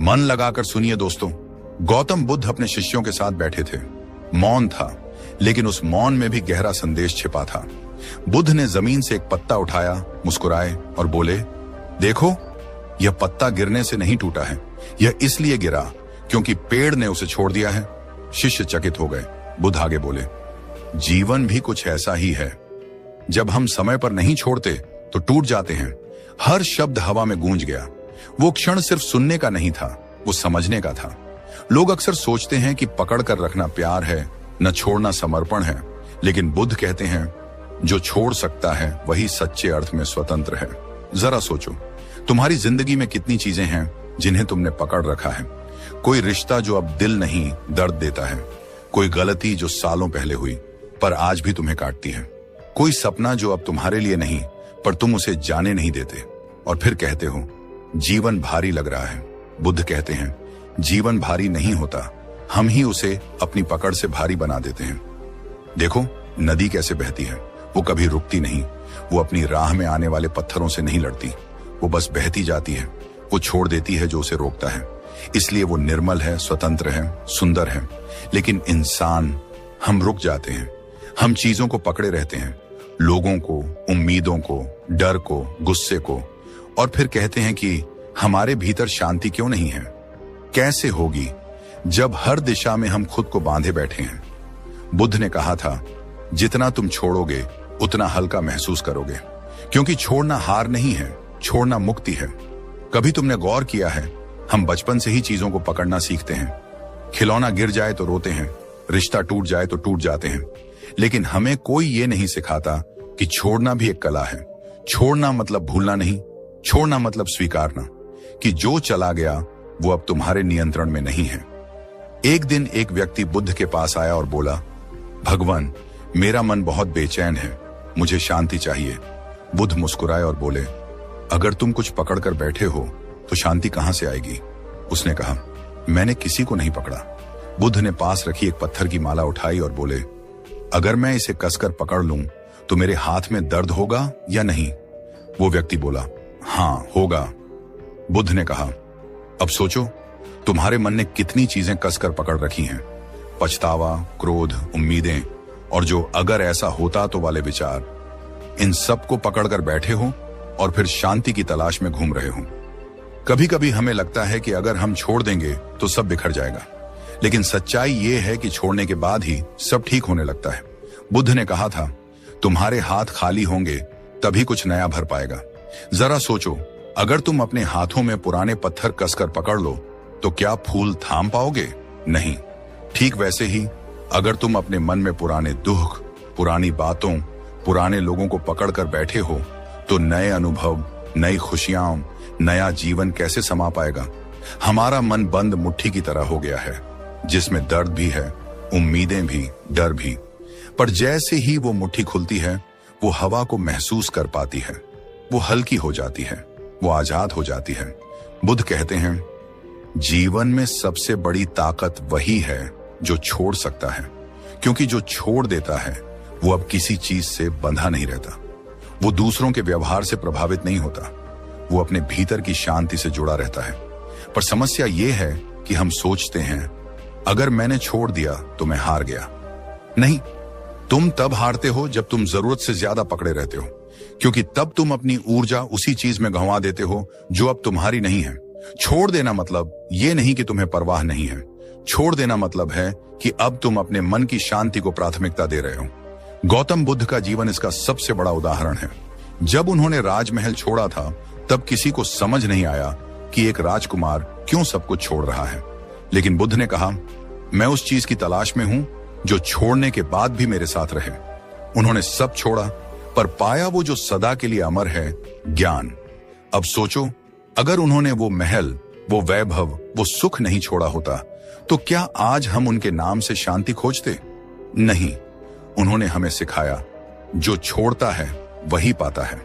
मन लगाकर सुनिए दोस्तों। गौतम बुद्ध अपने शिष्यों के साथ बैठे थे। मौन था, लेकिन उस मौन में भी गहरा संदेश छिपा था। बुद्ध ने जमीन से एक पत्ता उठाया, मुस्कुराए और बोले, देखो, यह पत्ता गिरने से नहीं टूटा है, यह इसलिए गिरा क्योंकि पेड़ ने उसे छोड़ दिया है। शिष्य चकित हो गए। बुद्ध आगे बोले, जीवन भी कुछ ऐसा ही है। जब हम समय पर नहीं छोड़ते तो टूट जाते हैं। हर शब्द हवा में गूंज गया। वो क्षण सिर्फ सुनने का नहीं था, वो समझने का था। लोग अक्सर सोचते हैं कि पकड़ कर रखना प्यार है, न छोड़ना समर्पण है, लेकिन बुद्ध कहते हैं, जो छोड़ सकता है वही सच्चे अर्थ में स्वतंत्र है। जरा सोचो, तुम्हारी जिंदगी में कितनी चीजें हैं जिन्हें तुमने पकड़ रखा है। कोई रिश्ता जो अब दिल नहीं दर्द देता है, कोई गलती जो सालों पहले हुई पर आज भी तुम्हें काटती है, कोई सपना जो अब तुम्हारे लिए नहीं पर तुम उसे जाने नहीं देते, और फिर कहते हो जीवन भारी लग रहा है। बुद्ध कहते हैं, जीवन भारी नहीं होता, हम ही उसे अपनी पकड़ से भारी बना देते हैं। देखो, नदी कैसे बहती है, वो कभी रुकती नहीं। वो अपनी राह में आने वाले पत्थरों से नहीं लड़ती, वो बस बहती जाती है। वो छोड़ देती है जो उसे रोकता है, इसलिए वो निर्मल है, स्वतंत्र है, सुंदर है। लेकिन इंसान, हम रुक जाते हैं। हम चीजों को पकड़े रहते हैं, लोगों को, उम्मीदों को, डर को, गुस्से को, और फिर कहते हैं कि हमारे भीतर शांति क्यों नहीं है। कैसे होगी जब हर दिशा में हम खुद को बांधे बैठे हैं। बुद्ध ने कहा था, जितना तुम छोड़ोगे उतना हल्का महसूस करोगे, क्योंकि छोड़ना हार नहीं है, छोड़ना मुक्ति है। कभी तुमने गौर किया है, हम बचपन से ही चीजों को पकड़ना सीखते हैं। खिलौना गिर जाए तो रोते हैं, रिश्ता टूट जाए तो टूट जाते हैं, लेकिन हमें कोई ये नहीं सिखाता कि छोड़ना भी एक कला है। छोड़ना मतलब भूलना नहीं, छोड़ना मतलब स्वीकारना कि जो चला गया वो अब तुम्हारे नियंत्रण में नहीं है। एक दिन एक व्यक्ति बुद्ध के पास आया और बोला, भगवान, मेरा मन बहुत बेचैन है, मुझे शांति चाहिए। बुद्ध मुस्कुराए और बोले, अगर तुम कुछ पकड़ कर बैठे हो तो शांति कहां से आएगी। उसने कहा, मैंने किसी को नहीं पकड़ा। बुद्ध ने पास रखी एक पत्थर की माला उठाई और बोले, अगर मैं इसे कसकर पकड़ लूं तो मेरे हाथ में दर्द होगा या नहीं। वो व्यक्ति बोला, हाँ होगा। बुद्ध ने कहा, अब सोचो, तुम्हारे मन ने कितनी चीजें कसकर पकड़ रखी हैं। पछतावा, क्रोध, उम्मीदें और जो अगर ऐसा होता तो वाले विचार। इन सब को पकड़कर बैठे हो और फिर शांति की तलाश में घूम रहे हो। कभी कभी हमें लगता है कि अगर हम छोड़ देंगे तो सब बिखर जाएगा, लेकिन सच्चाई ये है कि छोड़ने के बाद ही सब ठीक होने लगता है। बुद्ध ने कहा था, तुम्हारे हाथ खाली होंगे तभी कुछ नया भर पाएगा। जरा सोचो, अगर तुम अपने हाथों में पुराने पत्थर कसकर पकड़ लो तो क्या फूल थाम पाओगे? नहीं। ठीक वैसे ही अगर तुम अपने मन में पुराने दुख, पुरानी बातों, पुराने लोगों को पकड़कर बैठे हो तो नए अनुभव, नई खुशियां, नया जीवन कैसे समा पाएगा। हमारा मन बंद मुट्ठी की तरह हो गया है, जिसमें दर्द भी है, उम्मीदें भी, डर भी। पर जैसे ही वो मुट्ठी खुलती है, वो हवा को महसूस कर पाती है, वो हल्की हो जाती है, वो आजाद हो जाती है। बुद्ध कहते हैं, जीवन में सबसे बड़ी ताकत वही है जो छोड़ सकता है, क्योंकि जो छोड़ देता है वो अब किसी चीज से बंधा नहीं रहता। वो दूसरों के व्यवहार से प्रभावित नहीं होता, वो अपने भीतर की शांति से जुड़ा रहता है। पर समस्या ये है कि हम सोचते हैं, अगर मैंने छोड़ दिया तो मैं हार गया। नहीं, तुम तब हारते हो जब तुम जरूरत से ज्यादा पकड़े रहते हो, क्योंकि तब तुम अपनी ऊर्जा उसी चीज में गंवा देते हो जो अब तुम्हारी नहीं है। छोड़ देना मतलब ये नहीं कि तुम्हें परवाह नहीं है। छोड़ देना मतलब है कि अब तुम अपने मन की शांति को प्राथमिकता दे रहे हो। गौतम बुद्ध का जीवन इसका सबसे बड़ा उदाहरण है। जब उन्होंने राजमहल छोड़ा था तब किसी को समझ नहीं आया कि एक राजकुमार क्यों सब कुछ छोड़ रहा है, लेकिन बुद्ध ने कहा, मैं उस चीज की तलाश में हूं जो छोड़ने के बाद भी मेरे साथ रहे। उन्होंने सब छोड़ा पर पाया वो जो सदा के लिए अमर है, ज्ञान। अब सोचो, अगर उन्होंने वो महल, वो वैभव, वो सुख नहीं छोड़ा होता तो क्या आज हम उनके नाम से शांति खोजते? नहीं। उन्होंने हमें सिखाया, जो छोड़ता है वही पाता है।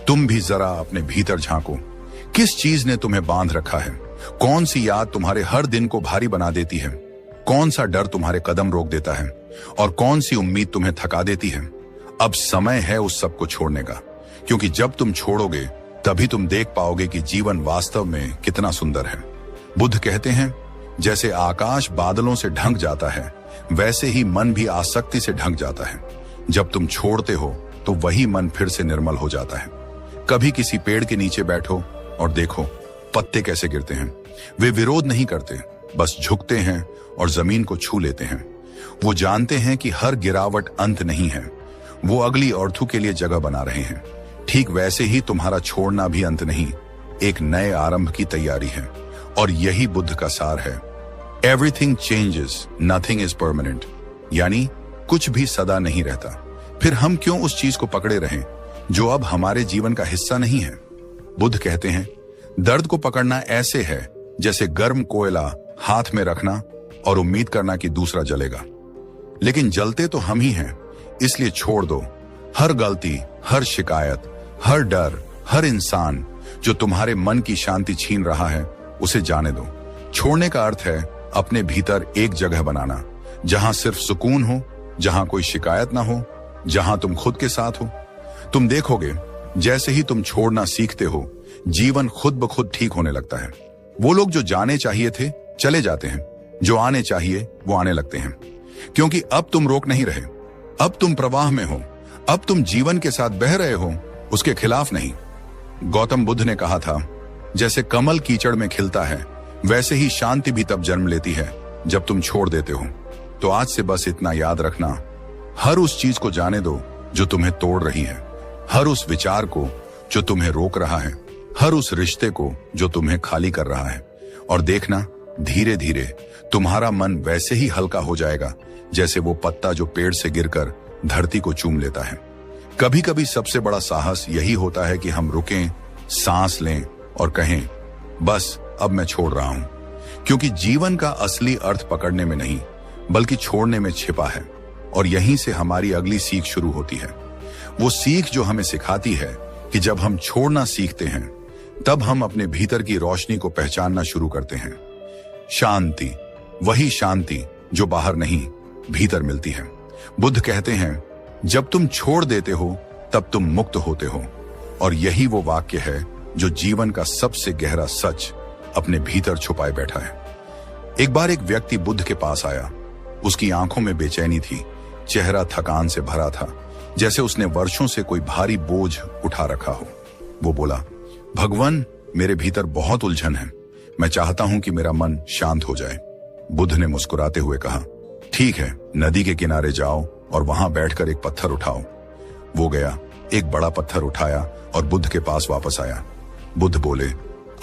तुम भी जरा अपने भीतर झांको, किस चीज ने तुम्हें बांध रखा है? कौन सी याद तुम्हारे हर दिन को भारी बना देती है? कौन सा डर तुम्हारे कदम रोक देता है? और कौन सी उम्मीद तुम्हें थका देती है? अब समय है उस सब को छोड़ने का, क्योंकि जब तुम छोड़ोगे तभी तुम देख पाओगे कि जीवन वास्तव में कितना सुंदर है। बुद्ध कहते हैं, जैसे आकाश बादलों से ढंक जाता है, वैसे ही मन भी आसक्ति से ढंक जाता है। जब तुम छोड़ते हो तो वही मन फिर से निर्मल हो जाता है। कभी किसी पेड़ के नीचे बैठो और देखो पत्ते कैसे गिरते हैं। वे विरोध नहीं करते, बस झुकते हैं और जमीन को छू लेते हैं। वो जानते हैं कि हर गिरावट अंत नहीं है, वो अगली और्थू के लिए जगह बना रहे हैं। ठीक वैसे ही तुम्हारा छोड़ना भी अंत नहीं, एक नए आरंभ की तैयारी है। और यही बुद्ध का सार है। Everything changes, nothing is permanent. यानी कुछ भी सदा नहीं रहता। फिर हम क्यों उस चीज को पकड़े रहें जो अब हमारे जीवन का हिस्सा नहीं है। बुद्ध कहते हैं, दर्द को पकड़ना ऐसे है जैसे गर्म कोयला हाथ में रखना और उम्मीद करना कि दूसरा जलेगा। लेकिन जलते तो हम ही हैं, इसलिए छोड़ दो। हर गलती, हर शिकायत, हर डर, हर इंसान जो तुम्हारे मन की शांति छीन रहा है, उसे जाने दो। छोड़ने का अर्थ है अपने भीतर एक जगह बनाना, जहां सिर्फ सुकून हो, जहां कोई शिकायत ना हो, जहां तुम खुद के साथ हो। तुम देखोगे जैसे ही तुम छोड़ना सीखते हो, जीवन खुद ब खुद ठीक होने लगता है। वो लोग जो जाने चाहिए थे चले जाते हैं, जो आने चाहिए वो आने लगते हैं। क्योंकि अब तुम रोक नहीं रहे, अब तुम प्रवाह में हो, अब तुम जीवन के साथ बह रहे हो, उसके खिलाफ नहीं। गौतम बुद्ध ने कहा था, जैसे कमल कीचड़ में खिलता है, वैसे ही शांति भी तब जन्म लेती है जब तुम छोड़ देते हो। तो आज से बस इतना याद रखना, हर उस चीज को जाने दो जो तुम्हें तोड़ रही है, हर उस विचार को जो तुम्हें रोक रहा है, हर उस रिश्ते को जो तुम्हें खाली कर रहा है। और देखना, धीरे धीरे तुम्हारा मन वैसे ही हल्का हो जाएगा जैसे वो पत्ता जो पेड़ से गिरकर धरती को चूम लेता है। कभी कभी सबसे बड़ा साहस यही होता है कि हम रुकें, सांस लें और कहें, बस अब मैं छोड़ रहा हूं। क्योंकि जीवन का असली अर्थ पकड़ने में नहीं, बल्कि छोड़ने में छिपा है। और यहीं से हमारी अगली सीख शुरू होती है। वो सीख जो हमें सिखाती है कि जब हम छोड़ना सीखते हैं, तब हम अपने भीतर की रोशनी को पहचानना शुरू करते हैं। शांति, वही शांति जो बाहर नहीं, भीतर मिलती है। बुद्ध कहते हैं, जब तुम छोड़ देते हो तब तुम मुक्त होते हो। और यही वो वाक्य है जो जीवन का सबसे गहरा सच अपने भीतर छुपाए बैठा है। एक बार एक व्यक्ति बुद्ध के पास आया। उसकी आंखों में बेचैनी थी, चेहरा थकान से भरा था, जैसे उसने वर्षों से कोई भारी बोझ उठा रखा हो। वो बोला, भगवान, मेरे भीतर बहुत उलझन है, मैं चाहता हूं कि मेरा मन शांत हो जाए। बुद्ध ने मुस्कुराते हुए कहा, ठीक है, नदी के किनारे जाओ और वहां बैठकर एक पत्थर उठाओ। वो गया, एक बड़ा पत्थर उठाया और बुद्ध के पास वापस आया। बुद्ध बोले,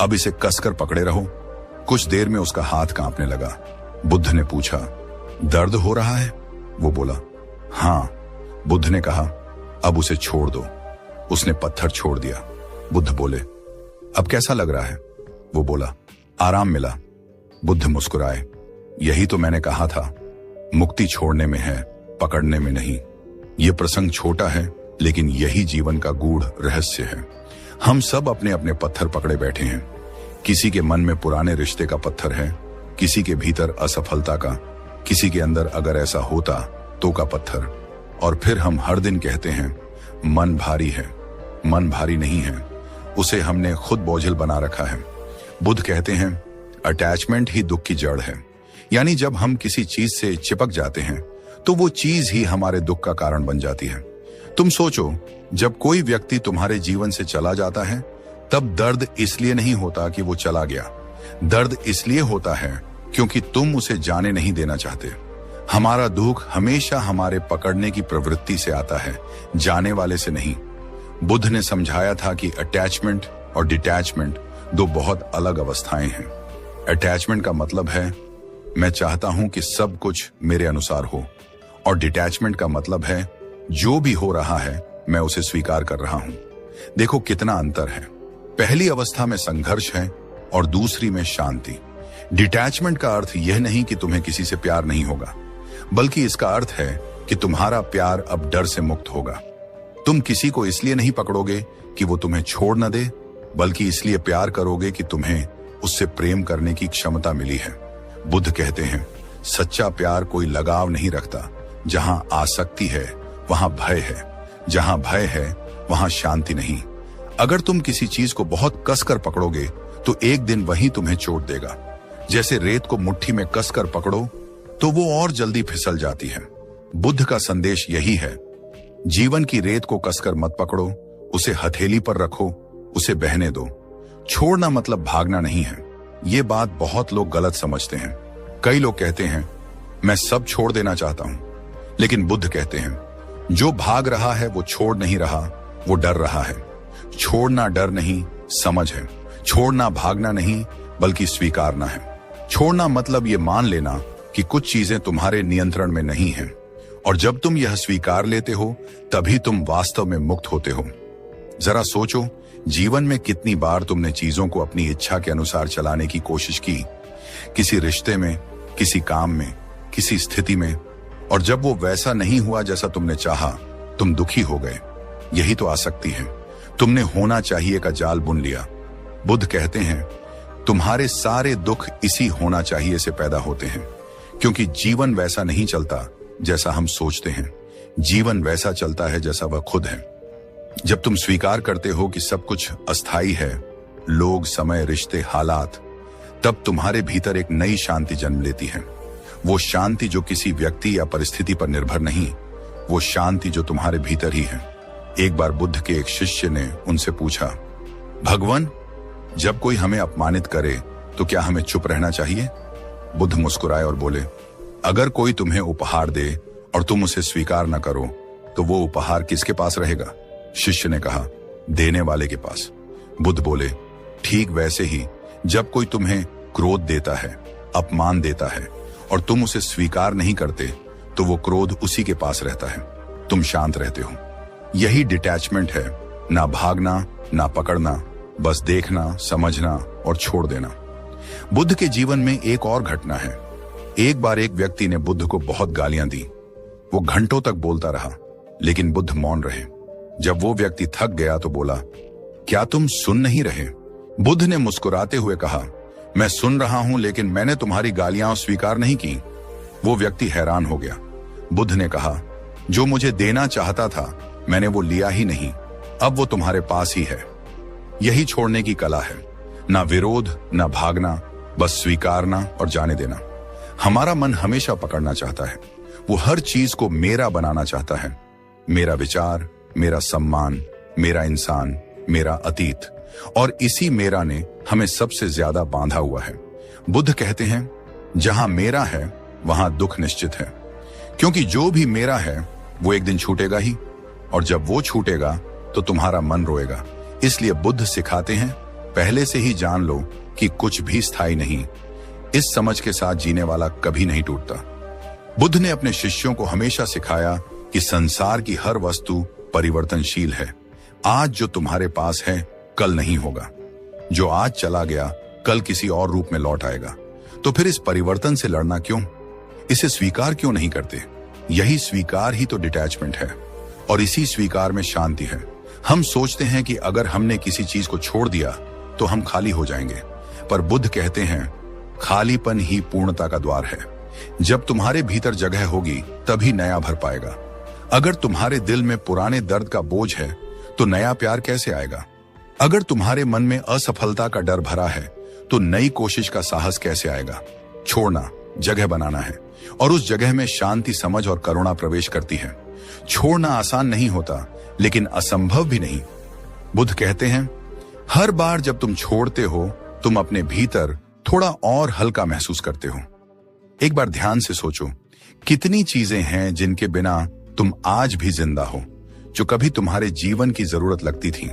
अब इसे कसकर पकड़े रहो। कुछ देर में उसका हाथ कांपने लगा। बुद्ध ने पूछा, दर्द हो रहा है? वो बोला, हाँ। बुद्ध ने कहा, अब उसे छोड़ दो। उसने पत्थर छोड़ दिया। बुद्ध बोले, अब कैसा लग रहा है? वो बोला, आराम मिला। बुद्ध मुस्कुराए, यही तो मैंने कहा था, मुक्ति छोड़ने में है, पकड़ने में नहीं। ये प्रसंग छोटा है, लेकिन यही जीवन का गूढ़ रहस्य है। हम सब अपने अपने पत्थर पकड़े बैठे हैं। किसी के मन में पुराने रिश्ते का पत्थर है, किसी के भीतर असफलता का, किसी के अंदर अगर ऐसा होता तो का पत्थर। और फिर हम हर दिन कहते हैं, मन भारी है। मन भारी नहीं है, उसे हमने खुद बोझिल बना रखा है। बुद्ध कहते हैं, अटैचमेंट ही दुख की जड़ है। यानी जब हम किसी चीज से चिपक जाते हैं तो वो चीज ही हमारे दुख का कारण बन जाती है। तुम सोचो, जब कोई व्यक्ति तुम्हारे जीवन से चला जाता है, तब दर्द इसलिए नहीं होता कि वो चला गया। दर्द इसलिए होता है क्योंकि तुम उसे जाने नहीं देना चाहते। हमारा दुख हमेशा हमारे पकड़ने की प्रवृत्ति से आता है, जाने वाले से नहीं। बुद्ध ने समझाया था कि अटैचमेंट और डिटैचमेंट दो बहुत अलग अवस्थाएं हैं। अटैचमेंट का मतलब है मैं चाहता हूं कि सब कुछ मेरे अनुसार हो, और डिटैचमेंट का मतलब है जो भी हो रहा है मैं उसे स्वीकार कर रहा हूं। देखो कितना अंतर है। पहली अवस्था में संघर्ष है और दूसरी में शांति। डिटैचमेंट का अर्थ यह नहीं कि तुम्हें किसी से प्यार नहीं होगा, बल्कि इसका अर्थ है कि तुम्हारा प्यार अब डर से मुक्त होगा। तुम किसी को इसलिए नहीं पकड़ोगे कि वो तुम्हें छोड़ न दे, बल्कि इसलिए प्यार करोगे कि तुम्हें उससे प्रेम करने की क्षमता मिली है। बुद्ध कहते हैं, सच्चा प्यार कोई लगाव नहीं रखता। जहां आसक्ति है वहां भय है, जहां भय है वहां शांति नहीं। अगर तुम किसी चीज को बहुत कसकर पकड़ोगे तो एक दिन वही तुम्हें चोट देगा। जैसे रेत को मुट्ठी में कसकर पकड़ो तो वो और जल्दी फिसल जाती है। बुद्ध का संदेश यही है, जीवन की रेत को कसकर मत पकड़ो, उसे हथेली पर रखो, उसे बहने दो। छोड़ना मतलब भागना नहीं है। ये बात बहुत लोग गलत समझते हैं। कई लोग कहते हैं मैं सब छोड़ देना चाहता हूं, लेकिन बुद्ध कहते हैं जो भाग रहा है वो छोड़ नहीं रहा, वो डर रहा है। छोड़ना डर नहीं, समझ है। छोड़ना भागना नहीं, बल्कि स्वीकारना है। छोड़ना मतलब ये मान लेना कि कुछ चीजें तुम्हारे नियंत्रण में नहीं हैं, और जब तुम यह स्वीकार लेते हो तभी तुम वास्तव में मुक्त होते हो। जरा सोचो, जीवन में कितनी बार तुमने चीजों को अपनी इच्छा के अनुसार चलाने की कोशिश की, किसी रिश्ते में, किसी काम में, किसी स्थिति में, और जब वो वैसा नहीं हुआ जैसा तुमने चाहा, तुम दुखी हो गए। यही तो आसक्ति है। तुमने होना चाहिए का जाल बुन लिया। बुद्ध कहते हैं तुम्हारे सारे दुख इसी होना चाहिए से पैदा होते हैं, क्योंकि जीवन वैसा नहीं चलता जैसा हम सोचते हैं। जीवन वैसा चलता है जैसा वह खुद है। जब तुम स्वीकार करते हो कि सब कुछ अस्थायी है, लोग, समय, रिश्ते, हालात, तब तुम्हारे भीतर एक नई शांति जन्म लेती है। वो शांति जो किसी व्यक्ति या परिस्थिति पर निर्भर नहीं, वो शांति जो तुम्हारे भीतर ही है। एक बार बुद्ध के एक शिष्य ने उनसे पूछा, भगवान, जब कोई हमें अपमानित करे तो क्या हमें चुप रहना चाहिए? बुद्ध मुस्कुराए और बोले, अगर कोई तुम्हें उपहार दे और तुम उसे स्वीकार न करो तो वो उपहार किसके पास रहेगा? शिष्य ने कहा, देने वाले के पास। बुद्ध बोले, ठीक वैसे ही जब कोई तुम्हें क्रोध देता है, अपमान देता है, और तुम उसे स्वीकार नहीं करते तो वो क्रोध उसी के पास रहता है। तुम शांत रहते हो। यही डिटैचमेंट है, ना भागना, ना पकड़ना, बस देखना, समझना और छोड़ देना। बुद्ध के जीवन में एक और घटना है। एक बार एक व्यक्ति ने बुद्ध को बहुत गालियां दी। वो घंटों तक बोलता रहा, लेकिन बुद्ध मौन रहे। जब वो व्यक्ति थक गया तो बोला, क्या तुम सुन नहीं रहे? बुद्ध ने मुस्कुराते हुए कहा, मैं सुन रहा हूं, लेकिन मैंने तुम्हारी गालियां स्वीकार नहीं की। वो व्यक्ति हैरान हो गया। बुद्ध ने कहा, जो मुझे देना चाहता था मैंने वो लिया ही नहीं, अब वो तुम्हारे पास ही है। यही छोड़ने की कला है, ना विरोध, ना भागना, बस स्वीकारना और जाने देना। हमारा मन हमेशा पकड़ना चाहता है। वो हर चीज को मेरा बनाना चाहता है। मेरा विचार, मेरा सम्मान, मेरा इंसान, मेरा अतीत, और इसी मेरा ने हमें सबसे ज्यादा बांधा हुआ है। बुद्ध कहते हैं, जहां मेरा है वहां दुख निश्चित है, क्योंकि जो भी मेरा है वो एक दिन छूटेगा ही, और जब वो छूटेगा तो तुम्हारा मन रोएगा। इसलिए बुद्ध सिखाते हैं, पहले से ही जान लो कि कुछ भी स्थायी नहीं। इस समझ के साथ जीने वाला कभी नहीं टूटता। बुद्ध ने अपने शिष्यों को हमेशा सिखाया कि संसार की हर वस्तु परिवर्तनशील है। आज जो तुम्हारे पास है कल नहीं होगा। जो आज चला गया कल किसी और रूप में लौट आएगा। तो फिर इस परिवर्तन से लड़ना क्यों? इसे स्वीकार क्यों नहीं करते? यही स्वीकार ही तो डिटैचमेंट है, और इसी स्वीकार में शांति है। हम सोचते हैं कि अगर हमने किसी चीज को छोड़ दिया तो हम खाली हो जाएंगे, पर बुद्ध कहते हैं खालीपन ही पूर्णता का द्वार है। जब तुम्हारे भीतर जगह होगी तभी नया भर पाएगा। अगर तुम्हारे दिल में पुराने दर्द का बोझ है तो नया प्यार कैसे आएगा? अगर तुम्हारे मन में असफलता का डर भरा है तो नई कोशिश का साहस कैसे आएगा? छोड़ना, जगह बनाना है, और उस जगह में शांति, समझ और करुणा प्रवेश करती है। छोड़ना आसान नहीं होता, लेकिन असंभव भी नहीं। बुद्ध कहते हैं, हर बार जब तुम छोड़ते हो तुम अपने भीतर थोड़ा और हल्का महसूस करते हो। एक बार ध्यान से सोचो, कितनी चीजें हैं जिनके बिना तुम आज भी जिंदा हो, जो कभी तुम्हारे जीवन की जरूरत लगती थी।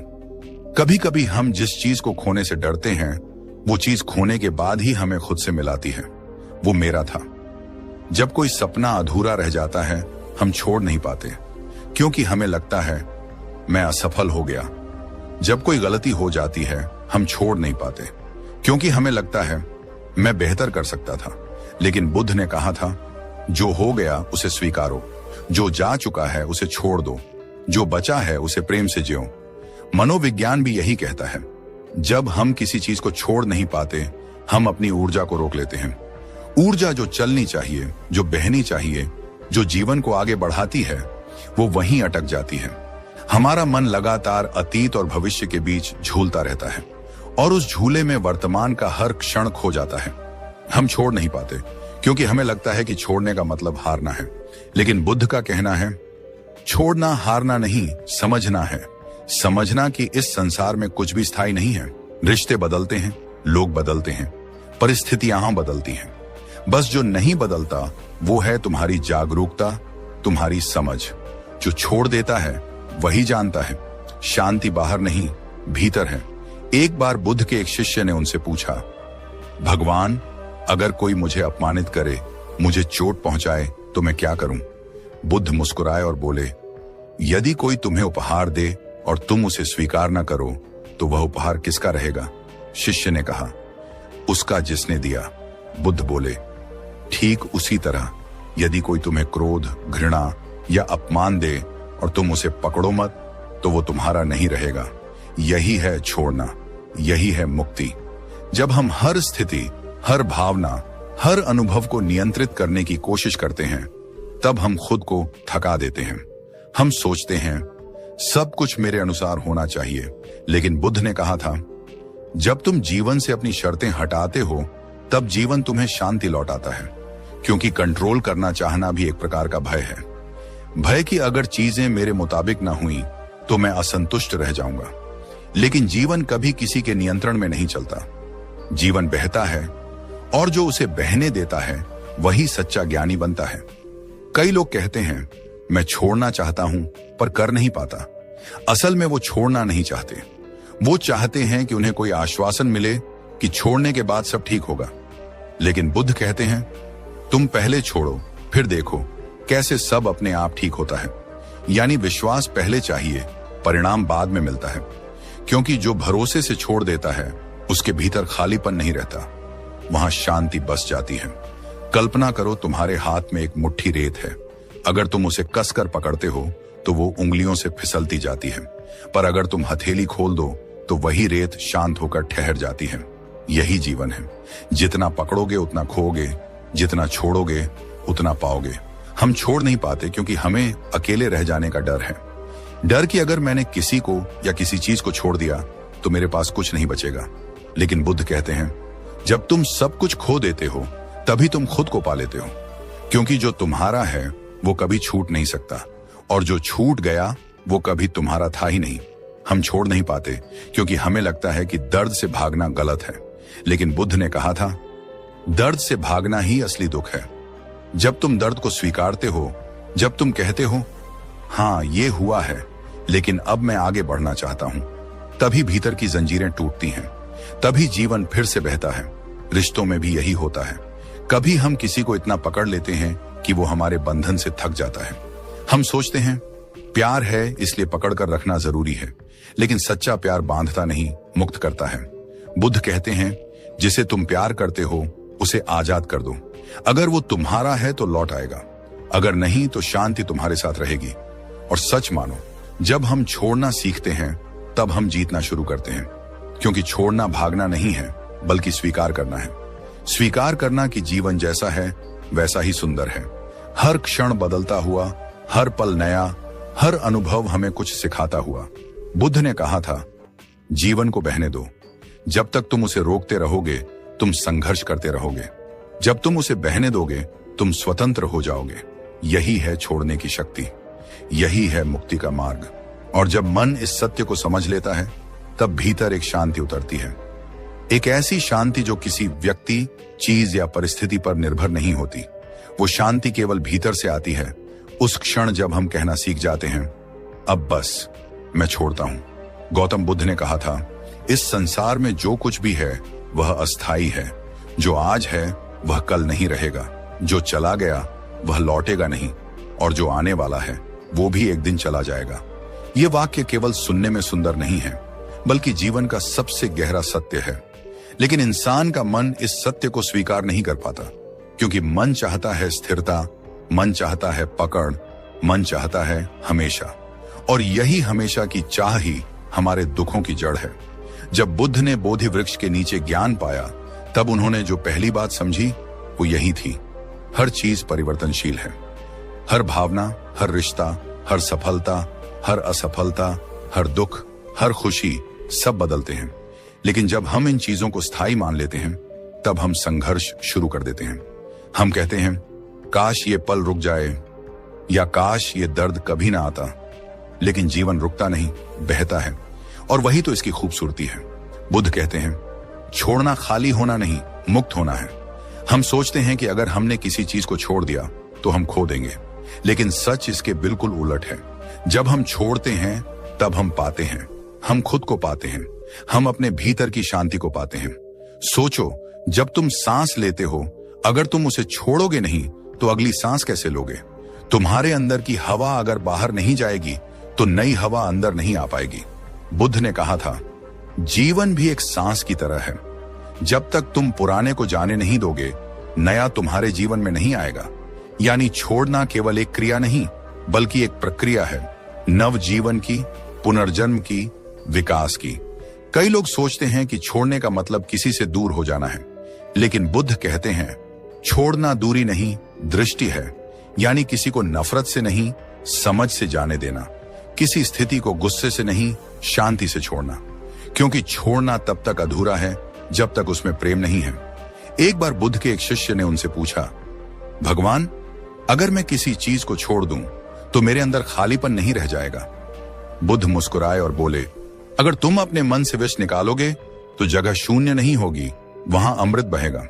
कभी कभी हम जिस चीज को खोने से डरते हैं वो चीज खोने के बाद ही हमें खुद से मिलाती है। वो मेरा था। जब कोई सपना अधूरा रह जाता है हम छोड़ नहीं पाते, क्योंकि हमें लगता है मैं असफल हो गया। जब कोई गलती हो जाती है हम छोड़ नहीं पाते, क्योंकि हमें लगता है मैं बेहतर कर सकता था। लेकिन बुद्ध ने कहा था, जो हो गया उसे स्वीकारो, जो जा चुका है उसे छोड़ दो, जो बचा है उसे प्रेम से जियो। मनोविज्ञान भी यही कहता है। जब हम किसी चीज को छोड़ नहीं पाते हम अपनी ऊर्जा को रोक लेते हैं। ऊर्जा जो चलनी चाहिए, जो बहनी चाहिए, जो जीवन को आगे बढ़ाती है, वो वहीं अटक जाती है। हमारा मन लगातार अतीत और भविष्य के बीच झूलता रहता है, और उस झूले में वर्तमान का हर क्षण खो जाता है। हम छोड़ नहीं पाते क्योंकि हमें लगता है कि छोड़ने का मतलब हारना है। लेकिन बुद्ध का कहना है, छोड़ना हारना नहीं, समझना है। समझना कि इस संसार में कुछ भी स्थायी नहीं है। रिश्ते बदलते हैं, लोग बदलते हैं, परिस्थितियां बदलती हैं। बस जो नहीं बदलता वो है तुम्हारी जागरूकता, तुम्हारी समझ। जो छोड़ देता है वही जानता है शांति बाहर नहीं, भीतर है। एक बार बुद्ध के एक शिष्य ने उनसे पूछा, भगवान, अगर कोई मुझे अपमानित करे, मुझे चोट पहुंचाए, तो मैं क्या करूं? बुद्ध मुस्कुराए और बोले, यदि कोई तुम्हें उपहार दे और तुम उसे स्वीकार न करो, तो वह उपहार किसका रहेगा? शिष्य ने कहा, उसका जिसने दिया। बुद्ध बोले, ठीक उसी तरह यदि कोई तुम्हें क्रोध, घृणा या अपमान दे और तुम उसे पकड़ो मत, तो वो तुम्हारा नहीं रहेगा। यही है छोड़ना, यही है मुक्ति। जब हम हर स्थिति, हर भावना, हर अनुभव को नियंत्रित करने की कोशिश करते हैं, तब हम खुद को थका देते हैं। हम सोचते हैं सब कुछ मेरे अनुसार होना चाहिए, लेकिन बुद्ध ने कहा था, जब तुम जीवन से अपनी शर्तें हटाते हो, तब जीवन तुम्हें शांति लौटाता है। क्योंकि कंट्रोल करना चाहना भी एक प्रकार का भय है। भय कि अगर चीजें मेरे मुताबिक ना हुई तो मैं असंतुष्ट रह जाऊंगा। लेकिन जीवन कभी किसी के नियंत्रण में नहीं चलता। जीवन बहता है और जो उसे बहने देता है वही सच्चा ज्ञानी बनता है। कई लोग कहते हैं, मैं छोड़ना चाहता हूं पर कर नहीं पाता। असल में वो छोड़ना नहीं चाहते, वो चाहते हैं कि उन्हें कोई आश्वासन मिले कि छोड़ने के बाद सब ठीक होगा। लेकिन बुद्ध कहते हैं, तुम पहले छोड़ो, फिर देखो कैसे सब अपने आप ठीक होता है। यानी विश्वास पहले चाहिए, परिणाम बाद में मिलता है। क्योंकि जो भरोसे से छोड़ देता है उसके भीतर खालीपन नहीं रहता, वहां शांति बस जाती है। कल्पना करो तुम्हारे हाथ में एक मुट्ठी रेत है। अगर तुम उसे कसकर पकड़ते हो तो वो उंगलियों से फिसलती जाती है, पर अगर तुम हथेली खोल दो तो वही रेत शांत होकर ठहर जाती है। यही जीवन है, जितना पकड़ोगे उतना खोओगे, जितना छोड़ोगे उतना पाओगे। हम छोड़ नहीं पाते क्योंकि हमें अकेले रह जाने का डर है। डर कि अगर मैंने किसी को या किसी चीज को छोड़ दिया तो मेरे पास कुछ नहीं बचेगा। लेकिन बुद्ध कहते हैं, जब तुम सब कुछ खो देते हो तभी तुम खुद को पा लेते हो। क्योंकि जो तुम्हारा है वो कभी छूट नहीं सकता, और जो छूट गया वो कभी तुम्हारा था ही नहीं। हम छोड़ नहीं पाते क्योंकि हमें लगता है कि दर्द से भागना गलत है। लेकिन बुद्ध ने कहा था, दर्द से भागना ही असली दुख है। जब तुम दर्द को स्वीकारते हो, जब तुम कहते हो, हाँ ये हुआ है लेकिन अब मैं आगे बढ़ना चाहता हूं, तभी भीतर की जंजीरें टूटती हैं, तभी जीवन फिर से बहता है। रिश्तों में भी यही होता है। कभी हम किसी को इतना पकड़ लेते हैं कि वो हमारे बंधन से थक जाता है। हम सोचते हैं प्यार है इसलिए पकड़ कर रखना जरूरी है, लेकिन सच्चा प्यार बांधता नहीं, मुक्त करता है। बुद्ध कहते हैं, जिसे तुम प्यार करते हो उसे आजाद कर दो। अगर वो तुम्हारा है तो लौट आएगा, अगर नहीं तो शांति तुम्हारे साथ रहेगी। और सच मानो, जब हम छोड़ना सीखते हैं तब हम जीतना शुरू करते हैं। क्योंकि छोड़ना भागना नहीं है, बल्कि स्वीकार करना है। स्वीकार करना कि जीवन जैसा है वैसा ही सुंदर है। हर क्षण बदलता हुआ, हर पल नया, हर अनुभव हमें कुछ सिखाता हुआ। बुद्ध ने कहा था, जीवन को बहने दो। जब तक तुम उसे रोकते रहोगे तुम संघर्ष करते रहोगे। जब तुम उसे बहने दोगे तुम स्वतंत्र हो जाओगे। यही है छोड़ने की शक्ति, यही है मुक्ति का मार्ग। और जब मन इस सत्य को समझ लेता है तब भीतर एक शांति उतरती है। एक ऐसी शांति जो किसी व्यक्ति, चीज या परिस्थिति पर निर्भर नहीं होती। वो शांति केवल भीतर से आती है। उस क्षण जब हम कहना सीख जाते हैं, अब बस मैं छोड़ता हूं। गौतम बुद्ध ने कहा था, इस संसार में जो कुछ भी है वह अस्थाई है। जो आज है वह कल नहीं रहेगा, जो चला गया वह लौटेगा नहीं, और जो आने वाला है वो भी एक दिन चला जाएगा। ये वाक्य केवल सुनने में सुंदर नहीं है, बल्कि जीवन का सबसे गहरा सत्य है। लेकिन इंसान का मन इस सत्य को स्वीकार नहीं कर पाता, क्योंकि मन चाहता है स्थिरता, मन चाहता है पकड़, मन चाहता है हमेशा। और यही हमेशा की चाह ही हमारे दुखों की जड़ है। जब बुद्ध ने बोधि वृक्ष के नीचे ज्ञान पाया, तब उन्होंने जो पहली बात समझी वो यही थी, हर चीज परिवर्तनशील है। हर भावना, हर रिश्ता, हर सफलता, हर असफलता, हर दुख, हर खुशी, सब बदलते हैं। लेकिन जब हम इन चीजों को स्थायी मान लेते हैं तब हम संघर्ष शुरू कर देते हैं। हम कहते हैं काश ये पल रुक जाए, या काश ये दर्द कभी ना आता। लेकिन जीवन रुकता नहीं, बहता है, और वही तो इसकी खूबसूरती है। बुद्ध कहते हैं छोड़ना खाली होना नहीं, मुक्त होना है। हम सोचते हैं कि अगर हमने किसी चीज को छोड़ दिया तो हम खो देंगे, लेकिन सच इसके बिल्कुल उलट है। जब हम छोड़ते हैं तब हम पाते हैं, हम खुद को पाते हैं, हम अपने भीतर की शांति को पाते हैं। सोचो, जब तुम सांस लेते हो, अगर तुम उसे छोड़ोगे नहीं तो अगली सांस कैसे लोगे? तुम्हारे अंदर की हवा अगर बाहर नहीं जाएगी तो नई हवा अंदर नहीं आ पाएगी। बुद्ध ने कहा था जीवन भी एक सांस की तरह है। जब तक तुम पुराने को जाने नहीं दोगे, नया तुम्हारे जीवन में नहीं आएगा। यानी छोड़ना केवल एक क्रिया नहीं, बल्कि एक प्रक्रिया है, नव जीवन की, पुनर्जन्म की, विकास की। कई लोग सोचते हैं कि छोड़ने का मतलब किसी से दूर हो जाना है, लेकिन बुद्ध कहते हैं छोड़ना दूरी नहीं, दृष्टि है। यानी किसी को नफरत से नहीं, समझ से जाने देना। किसी स्थिति को गुस्से से नहीं, शांति से छोड़ना। क्योंकि छोड़ना तब तक अधूरा है जब तक उसमें प्रेम नहीं है। एक बार बुद्ध के एक शिष्य ने उनसे पूछा, भगवान, अगर मैं किसी चीज को छोड़ दूं तो मेरे अंदर खालीपन नहीं रह जाएगा? बुद्ध मुस्कुराए और बोले, अगर तुम अपने मन से विष निकालोगे तो जगह शून्य नहीं होगी, वहां अमृत बहेगा।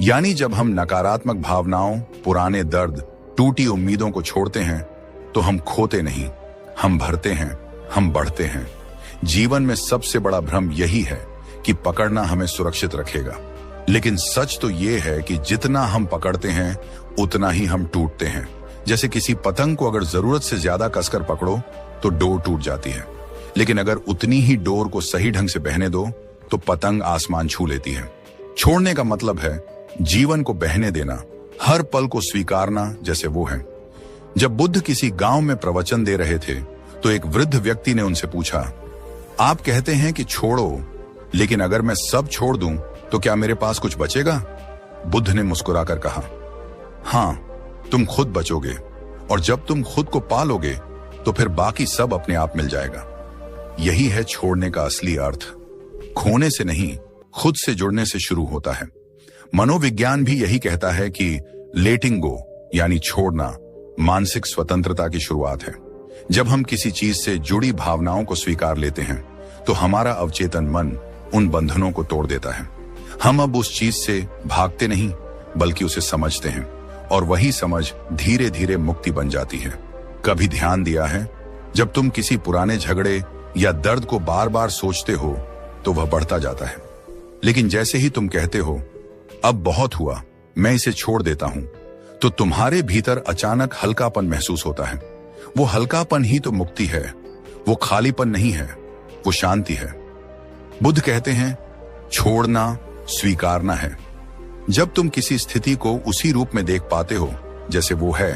यानी जब हम नकारात्मक भावनाओं, पुराने दर्द, टूटी उम्मीदों को छोड़ते हैं तो हम खोते नहीं, हम भरते हैं, हम बढ़ते हैं। जीवन में सबसे बड़ा भ्रम यही है कि पकड़ना हमें सुरक्षित रखेगा, लेकिन सच तो यह है कि जितना हम पकड़ते हैं उतना ही हम टूटते हैं। जैसे किसी पतंग को अगर जरूरत से ज्यादा कसकर पकड़ो तो डोर टूट जाती है, लेकिन अगर उतनी ही डोर को सही ढंग से बहने दो तो पतंग आसमान छू लेती है। छोड़ने का मतलब है जीवन को बहने देना, हर पल को स्वीकारना जैसे वो है। जब बुद्ध किसी गांव में प्रवचन दे रहे थे तो एक वृद्ध व्यक्ति ने उनसे पूछा, आप कहते हैं कि छोड़ो, लेकिन अगर मैं सब छोड़ दूं तो क्या मेरे पास कुछ बचेगा? बुद्ध ने मुस्कुराकर कहा, हां, तुम खुद बचोगे, और जब तुम खुद को पालोगे तो फिर बाकी सब अपने आप मिल जाएगा। यही है छोड़ने का असली अर्थ। खोने से नहीं, खुद से जुड़ने से शुरू होता है। मनोविज्ञान भी यही कहता है कि लेटिंग गो यानी छोड़ना मानसिक स्वतंत्रता की शुरुआत है। जब हम किसी चीज से जुड़ी भावनाओं को स्वीकार लेते हैं तो हमारा अवचेतन मन उन बंधनों को तोड़ देता है। हम अब उस चीज से भागते नहीं, बल्कि उसे समझते हैं, और वही समझ धीरे धीरे मुक्ति बन जाती है। कभी ध्यान दिया है, जब तुम किसी पुराने झगड़े या दर्द को बार बार सोचते हो तो वह बढ़ता जाता है, लेकिन जैसे ही तुम कहते हो अब बहुत हुआ, मैं इसे छोड़ देता हूं, तो तुम्हारे भीतर अचानक हल्कापन महसूस होता है। वो हल्कापन ही तो मुक्ति है, वो खालीपन नहीं है, वो शांति है। बुद्ध कहते हैं छोड़ना स्वीकारना है। जब तुम किसी स्थिति को उसी रूप में देख पाते हो जैसे वो है,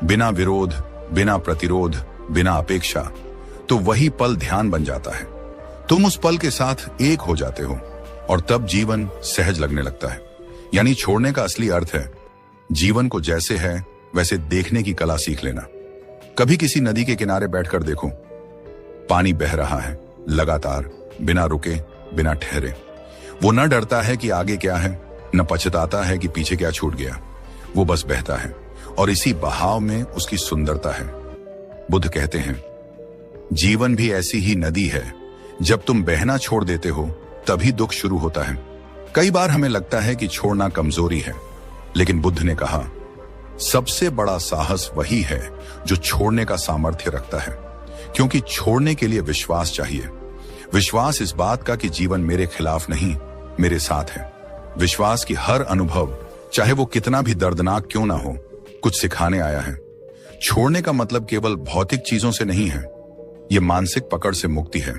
बिना विरोध, बिना प्रतिरोध, बिना अपेक्षा, तो वही पल ध्यान बन जाता है। तुम उस पल के साथ एक हो जाते हो और तब जीवन सहज लगने लगता है। यानी छोड़ने का असली अर्थ है जीवन को जैसे है वैसे देखने की कला सीख लेना। कभी किसी नदी के किनारे बैठकर देखो, पानी बह रहा है लगातार, बिना रुके, बिना ठहरे। वो न डरता है कि आगे क्या है, न पछताता है कि पीछे क्या छूट गया। वो बस बहता है, और इसी बहाव में उसकी सुंदरता है। बुद्ध कहते हैं जीवन भी ऐसी ही नदी है, जब तुम बहना छोड़ देते हो तभी दुख शुरू होता है। कई बार हमें लगता है कि छोड़ना कमजोरी है, लेकिन बुद्ध ने कहा सबसे बड़ा साहस वही है जो छोड़ने का सामर्थ्य रखता है, क्योंकि छोड़ने के लिए विश्वास चाहिए। विश्वास इस बात का कि जीवन मेरे खिलाफ नहीं, मेरे साथ है। विश्वास की हर अनुभव, चाहे वो कितना भी दर्दनाक क्यों ना हो, कुछ सिखाने आया है। छोड़ने का मतलब केवल भौतिक चीजों से नहीं है, ये मानसिक पकड़ से मुक्ति है।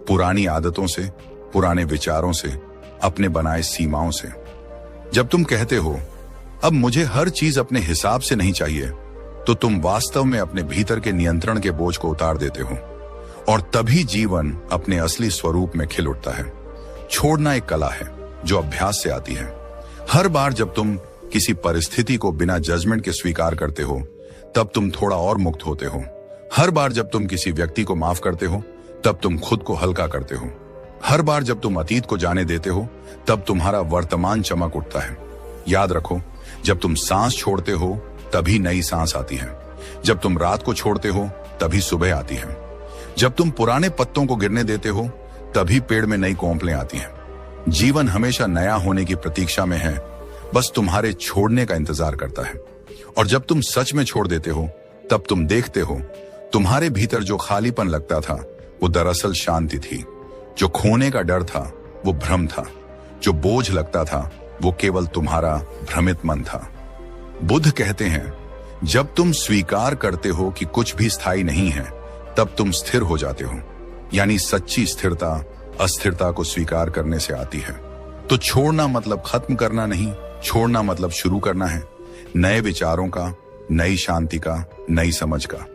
पुरानी आदतों से, पुराने विचारों से, अपने बनाए सीमाओं से। जब तुम कहते हो अब मुझे हर चीज अपने हिसाब से नहीं चाहिए, तो तुम वास्तव में अपने भीतर के नियंत्रण के बोझ को उतार देते हो, और तभी जीवन अपने असली स्वरूप में खिल उठता है। छोड़ना एक कला है जो अभ्यास से आती है। हर बार जब तुम किसी परिस्थिति को बिना जजमेंट के स्वीकार करते हो, तब तुम थोड़ा और मुक्त होते हो। हर बार जब तुम किसी व्यक्ति को माफ करते हो, तब तुम खुद को हल्का करते हो। हर बार जब तुम अतीत को जाने देते हो तब तुम्हारा वर्तमान चमक उठता है। याद रखो, जब तुम सांस छोड़ते हो तभी नई सांस आती है। जब तुम रात को छोड़ते हो तभी सुबह आती है। जब तुम पुराने पत्तों को गिरने देते हो तभी पेड़ में नई कोंपलें आती हैं। जीवन हमेशा नया होने की प्रतीक्षा में है, बस तुम्हारे छोड़ने का इंतजार करता है। और जब तुम सच में छोड़ देते हो तब तुम देखते हो तुम्हारे भीतर जो खालीपन लगता था वो दरअसल शांति थी। जो खोने का डर था वो भ्रम था। जो बोझ लगता था वो केवल तुम्हारा भ्रमित मन था। बुद्ध कहते हैं, जब तुम स्वीकार करते हो कि कुछ भी स्थायी नहीं है तब तुम स्थिर हो जाते हो। यानी सच्ची स्थिरता अस्थिरता को स्वीकार करने से आती है। तो छोड़ना मतलब खत्म करना नहीं, छोड़ना मतलब शुरू करना है, नए विचारों का, नई शांति का, नई समझ का।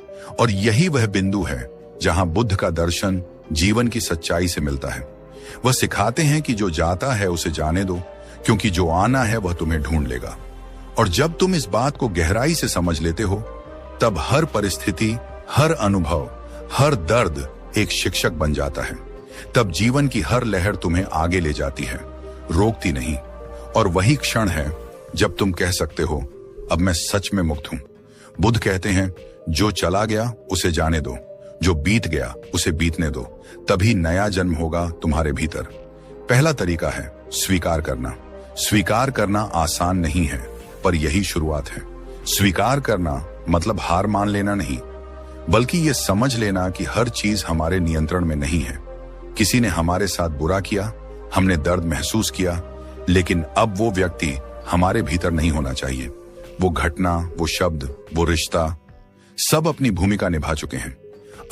और यही वह बिंदु है जहां बुद्ध का दर्शन जीवन की सच्चाई से मिलता है। वह सिखाते हैं कि जो जाता है उसे जाने दो, क्योंकि जो आना है वह तुम्हें ढूंढ लेगा। और जब तुम इस बात को गहराई से समझ लेते हो तब हर परिस्थिति, हर अनुभव, हर दर्द एक शिक्षक बन जाता है। तब जीवन की हर लहर तुम्हें आगे ले जाती है, रोकती नहीं। और वही क्षण है जब तुम कह सकते हो, अब मैं सच में मुक्त हूं। बुद्ध कहते हैं, जो चला गया उसे जाने दो, जो बीत गया उसे बीतने दो, तभी नया जन्म होगा तुम्हारे भीतर। पहला तरीका है स्वीकार करना। स्वीकार करना आसान नहीं है, पर यही शुरुआत है। स्वीकार करना मतलब हार मान लेना नहीं, बल्कि ये समझ लेना कि हर चीज हमारे नियंत्रण में नहीं है। किसी ने हमारे साथ बुरा किया, हमने दर्द महसूस किया, लेकिन अब वो व्यक्ति हमारे भीतर नहीं होना चाहिए। वो घटना, वो शब्द, वो रिश्ता, सब अपनी भूमिका निभा चुके हैं।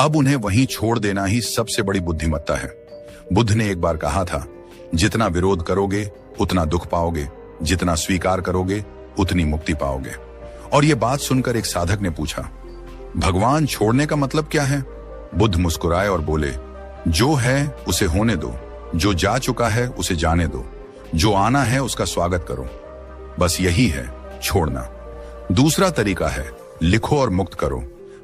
अब उन्हें वहीं छोड़ देना ही सबसे बड़ी बुद्धिमत्ता है। बुद्ध ने एक बार कहा था, जितना विरोध करोगे उतना दुख पाओगे, जितना स्वीकार करोगे उतनी मुक्ति पाओगे। और ये बात सुनकर एक साधक ने पूछा, भगवान छोड़ने का मतलब क्या है? बुद्ध मुस्कुराए और बोले, जो है उसे होने दो, जो जा चुका है उसे जाने दो, जो आना है उसका स्वागत करो। बस यही है छोड़ना। दूसरा तरीका है लिखो और मुक्त करो।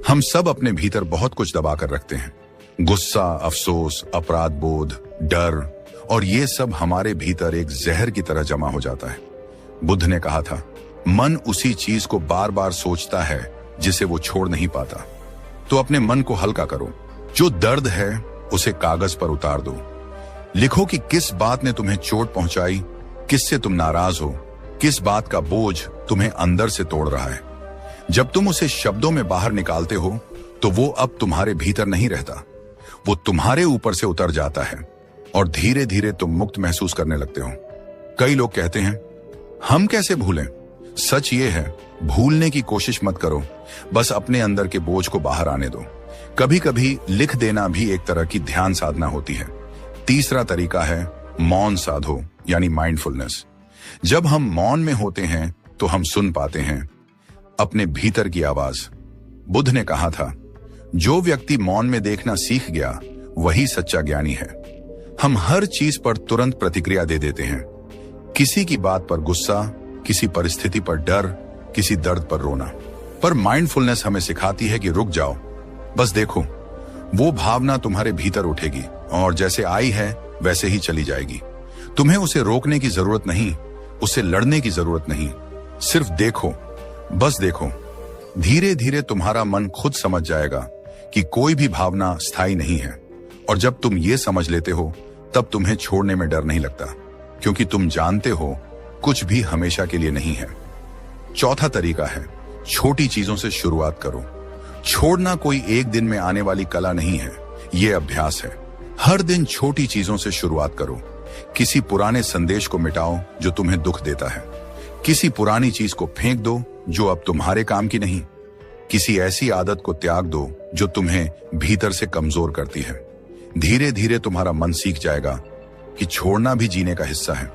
हम सब अपने भीतर बहुत कुछ दबा कर रखते हैं। गुस्सा, अफसोस, अपराध बोध, डर, और ये सब हमारे भीतर एक जहर की तरह जमा हो जाता है। बुद्ध ने कहा था, मन उसी चीज को बार बार सोचता है जिसे वो छोड़ नहीं पाता। तो अपने मन को हल्का करो। जो दर्द है उसे कागज पर उतार दो। लिखो कि किस बात ने तुम्हें चोट पहुंचाई, किससे तुम नाराज हो, किस बात का बोझ तुम्हें अंदर से तोड़ रहा है। जब तुम उसे शब्दों में बाहर निकालते हो तो वो अब तुम्हारे भीतर नहीं रहता, वो तुम्हारे ऊपर से उतर जाता है और धीरे धीरे तुम मुक्त महसूस करने लगते हो। कई लोग कहते हैं, हम कैसे भूलें? सच ये है, भूलने की कोशिश मत करो, बस अपने अंदर के बोझ को बाहर आने दो। कभी कभी लिख देना भी एक तरह की ध्यान साधना होती है। तीसरा तरीका है मौन साधो, यानी माइंडफुलनेस। जब हम मौन में होते हैं तो हम सुन पाते हैं अपने भीतर की आवाज। बुद्ध ने कहा था, जो व्यक्ति मौन में देखना सीख गया वही सच्चा ज्ञानी है। हम हर चीज पर तुरंत प्रतिक्रिया दे देते हैं, किसी की बात पर गुस्सा, किसी परिस्थिति पर डर, किसी दर्द पर रोना। पर माइंडफुलनेस हमें सिखाती है कि रुक जाओ, बस देखो। वो भावना तुम्हारे भीतर उठेगी और जैसे आई है वैसे ही चली जाएगी। तुम्हें उसे रोकने की जरूरत नहीं, उससे लड़ने की जरूरत नहीं, सिर्फ देखो, बस देखो। धीरे धीरे तुम्हारा मन खुद समझ जाएगा कि कोई भी भावना स्थायी नहीं है। और जब तुम ये समझ लेते हो तब तुम्हें छोड़ने में डर नहीं लगता, क्योंकि तुम जानते हो कुछ भी हमेशा के लिए नहीं है। चौथा तरीका है छोटी चीजों से शुरुआत करो। छोड़ना कोई एक दिन में आने वाली कला नहीं है, ये अभ्यास है। हर दिन छोटी चीजों से शुरुआत करो। किसी पुराने संदेश को मिटाओ जो तुम्हें दुख देता है। किसी पुरानी चीज को फेंक दो जो अब तुम्हारे काम की नहीं। किसी ऐसी आदत को त्याग दो जो तुम्हें भीतर से कमजोर करती है। धीरे धीरे तुम्हारा मन सीख जाएगा कि छोड़ना भी जीने का हिस्सा है।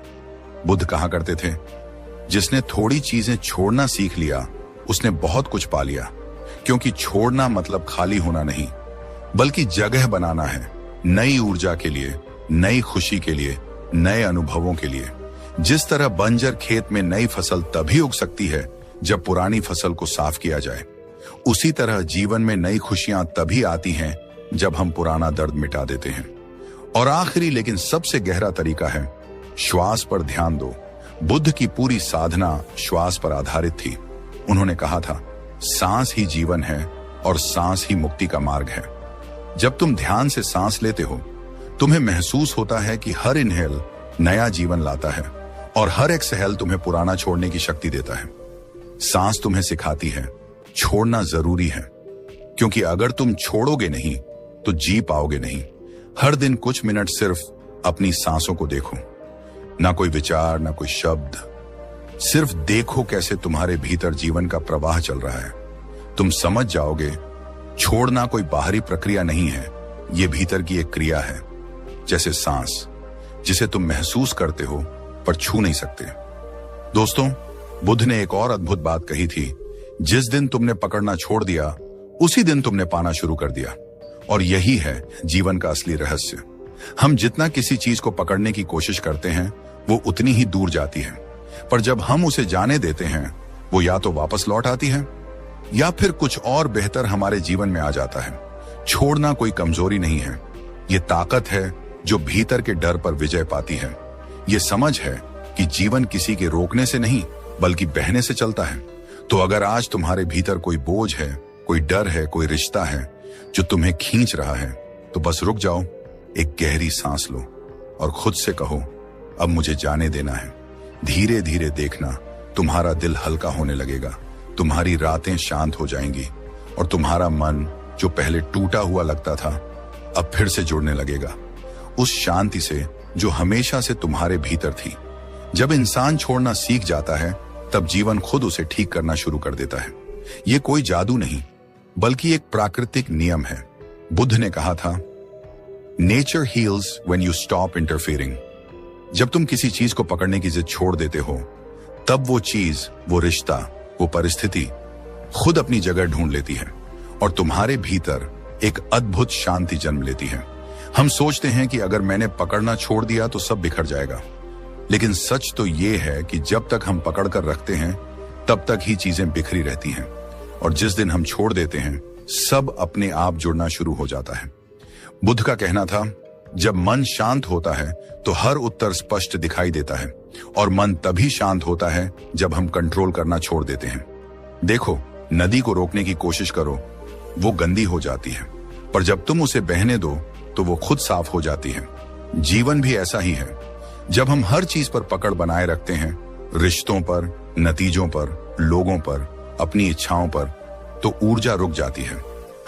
बुद्ध कहा करते थे, जिसने थोड़ी चीजें छोड़ना सीख लिया उसने बहुत कुछ पा लिया। क्योंकि छोड़ना मतलब खाली होना नहीं, बल्कि जगह बनाना है, नई ऊर्जा के लिए, नई खुशी के लिए, नए अनुभवों के लिए। जिस तरह बंजर खेत में नई फसल तभी उग सकती है जब पुरानी फसल को साफ किया जाए, उसी तरह जीवन में नई खुशियां तभी आती हैं जब हम पुराना दर्द मिटा देते हैं। और आखिरी लेकिन सबसे गहरा तरीका है, श्वास पर ध्यान दो। बुद्ध की पूरी साधना श्वास पर आधारित थी। उन्होंने कहा था, सांस ही जीवन है और सांस ही मुक्ति का मार्ग है। जब तुम ध्यान से सांस लेते हो, तुम्हें महसूस होता है कि हर इनहेल नया जीवन लाता है और हर एक्सहेल तुम्हें पुराना छोड़ने की शक्ति देता है। सांस तुम्हें सिखाती है छोड़ना जरूरी है, क्योंकि अगर तुम छोड़ोगे नहीं तो जी पाओगे नहीं। हर दिन कुछ मिनट सिर्फ अपनी सांसों को देखो, ना कोई विचार, ना कोई शब्द, सिर्फ देखो कैसे तुम्हारे भीतर जीवन का प्रवाह चल रहा है। तुम समझ जाओगे छोड़ना कोई बाहरी प्रक्रिया नहीं है, ये भीतर की एक क्रिया है, जैसे सांस, जिसे तुम महसूस करते हो पर छू नहीं सकते। दोस्तों, बुद्ध ने एक और अद्भुत बात कही थी, जिस दिन तुमने पकड़ना छोड़ दिया उसी दिन तुमने पाना शुरू कर दिया। और यही है जीवन का असली रहस्य। हम जितना किसी चीज को पकड़ने की कोशिश करते हैं वो उतनी ही दूर जाती है, पर जब हम उसे जाने देते हैं वो या तो वापस लौट आती है या फिर कुछ और बेहतर हमारे जीवन में आ जाता है। छोड़ना कोई कमजोरी नहीं है, ये ताकत है जो भीतर के डर पर विजय पाती है। ये समझ है कि जीवन किसी के रोकने से नहीं बल्कि बहने से चलता है। तो अगर आज तुम्हारे भीतर कोई बोझ है, कोई डर है, कोई रिश्ता है जो तुम्हें खींच रहा है, तो बस रुक जाओ, एक गहरी सांस लो और खुद से कहो, अब मुझे जाने देना है। धीरे धीरे देखना, तुम्हारा दिल हल्का होने लगेगा, तुम्हारी रातें शांत हो जाएंगी और तुम्हारा मन जो पहले टूटा हुआ लगता था अब फिर से जुड़ने लगेगा उस शांति से जो हमेशा से तुम्हारे भीतर थी। जब इंसान छोड़ना सीख जाता है तब जीवन खुद उसे ठीक करना शुरू कर देता है। ये कोई जादू नहीं बल्कि एक प्राकृतिक नियम है। बुद्ध ने कहा था, nature heels when you stop interfering. जब तुम किसी चीज को पकड़ने की जिद छोड़ देते हो तब वो चीज, वो रिश्ता, वो परिस्थिति खुद अपनी जगह ढूंढ लेती है और तुम्हारे भीतर एक अद्भुत शांति जन्म लेती है। हम सोचते हैं कि अगर मैंने पकड़ना छोड़ दिया तो सब बिखर जाएगा, लेकिन सच तो ये है कि जब तक हम पकड़ कर रखते हैं तब तक ही चीजें बिखरी रहती हैं और जिस दिन हम छोड़ देते हैं सब अपने आप जुड़ना शुरू हो जाता है। बुद्ध का कहना था, जब मन शांत होता है तो हर उत्तर स्पष्ट दिखाई देता है और मन तभी शांत होता है जब हम कंट्रोल करना छोड़ देते हैं। देखो, नदी को रोकने की कोशिश करो, वो गंदी हो जाती है, पर जब तुम उसे बहने दो तो वो खुद साफ हो जाती है। जीवन भी ऐसा ही है। जब हम हर चीज पर पकड़ बनाए रखते हैं, रिश्तों पर, नतीजों पर, लोगों पर, अपनी इच्छाओं पर, तो ऊर्जा रुक जाती है।